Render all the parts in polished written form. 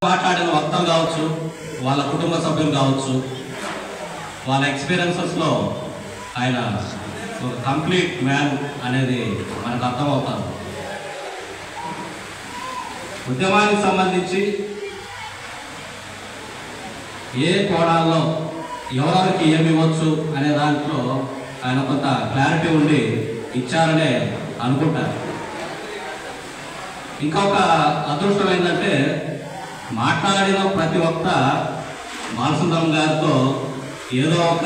మాట్లాడిన వక్తలు కావచ్చు, వాళ్ళ కుటుంబ సభ్యులు కావచ్చు, వాళ్ళ ఎక్స్పీరియన్సెస్లో ఆయన ఒక కంప్లీట్ మ్యాన్ అనేది మనకు అర్థమవుతారు. ఉద్యమానికి సంబంధించి ఏ కోణాల్లో ఎవరికి ఏమి ఇవ్వచ్చు అనే దాంట్లో ఆయన కొంత క్లారిటీ ఉండి ఇచ్చారనే అనుకుంటారు. ఇంకొక అదృష్టం ఏంటంటే మాట్లాడిన ప్రతి ఒక్క బాలసుందరం గారితో ఏదో ఒక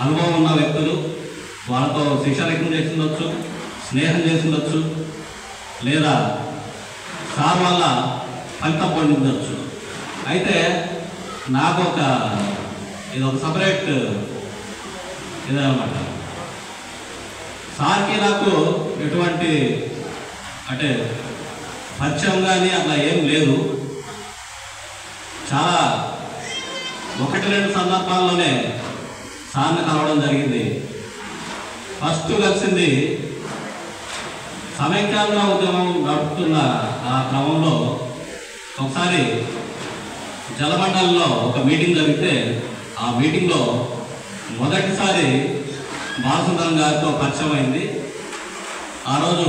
అనుభవం ఉన్న వ్యక్తులు, వాళ్ళతో శిక్షణ చేసిండొచ్చు, స్నేహం చేసిండొచ్చు, లేదా సార్ వల్ల ఫలితం పొందిండొచ్చు. అయితే నాకు ఇది ఒక సపరేట్ ఇదనమాట. సార్కి నాకు ఎటువంటి అంటే పరిచయం కానీ అట్లా ఏం లేదు. చాలా 1-2 సందర్భాల్లోనే సార్ని కలవడం జరిగింది. ఫస్ట్ కలిసింది సమైక్యాంధ్ర ఉద్యమం నడుపుతున్న ఆ క్రమంలో ఒకసారి జలమండలిలో ఒక మీటింగ్ జరిగితే ఆ మీటింగ్లో మొదటిసారి బాలసుందరం గారితో పరిచయం అయింది. ఆ రోజు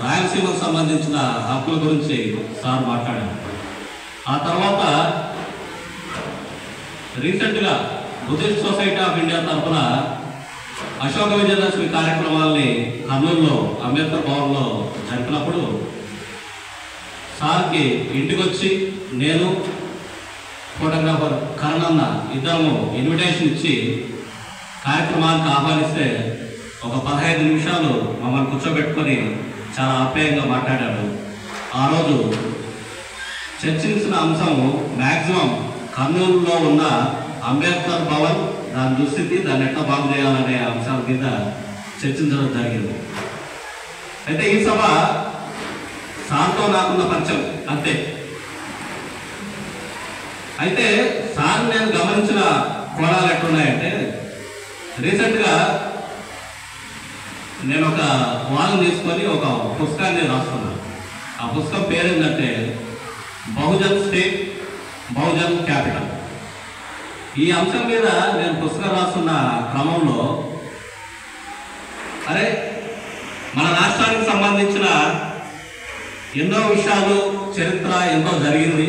రాయలసీమకు సంబంధించిన హక్కుల గురించి సార్ మాట్లాడారు. ఆ తర్వాత రీసెంట్గా బుద్ధిస్ట్ సొసైటీ ఆఫ్ ఇండియా తరఫున అశోక విజయదశమి కార్యక్రమాల్ని కర్నూలులో అంబేద్కర్ భవన్లో జరిపినప్పుడు సార్కి ఇంటికి వచ్చి నేను ఫోటోగ్రాఫర్ కరణ్ ఇద్దరము ఇన్విటేషన్ ఇచ్చి కార్యక్రమానికి ఆహ్వానిస్తే ఒక 15 నిమిషాలు మమ్మల్ని కూర్చోబెట్టుకొని చాలా ఆప్యాయంగా మాట్లాడాడు. ఆ రోజు చర్చించిన అంశం మ్యాక్సిమం కర్నూలులో ఉన్న అంబేద్కర్ భవన్, దాని దుస్థితి, దాన్ని ఎట్లా బాగు చేయాలనే అంశాల మీద చర్చించడం జరిగింది. అయితే ఈ సభ సార్తో నాకున్న పరిచయం అంతే. అయితే సార్ నేను గమనించిన కోణాలు ఎట్లున్నాయంటే, రీసెంట్గా నేను ఒక వారం తీసుకొని ఒక పుస్తకాన్ని రాస్తున్నాను. ఆ పుస్తకం పేరు ఏంటంటే బహుజన్ స్టేట్, బహుజన్ క్యాపిటల్. ఈ అంశం మీద నేను పుస్తకం రాస్తున్న క్రమంలో అరే మన రాష్ట్రానికి సంబంధించిన ఎన్నో విషయాలు, చరిత్ర ఎంతో జరిగింది.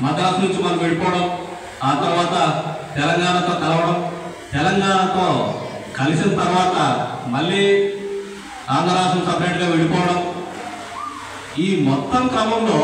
మద్రాసు నుంచి మనం విడిపోవడం, ఆ తర్వాత తెలంగాణతో కలవడం, తెలంగాణతో కలిసిన తర్వాత మళ్ళీ ఆంధ్ర రాష్ట్రం సపరేట్గా విడిపోవడం, ఈ మొత్తం క్రమంలో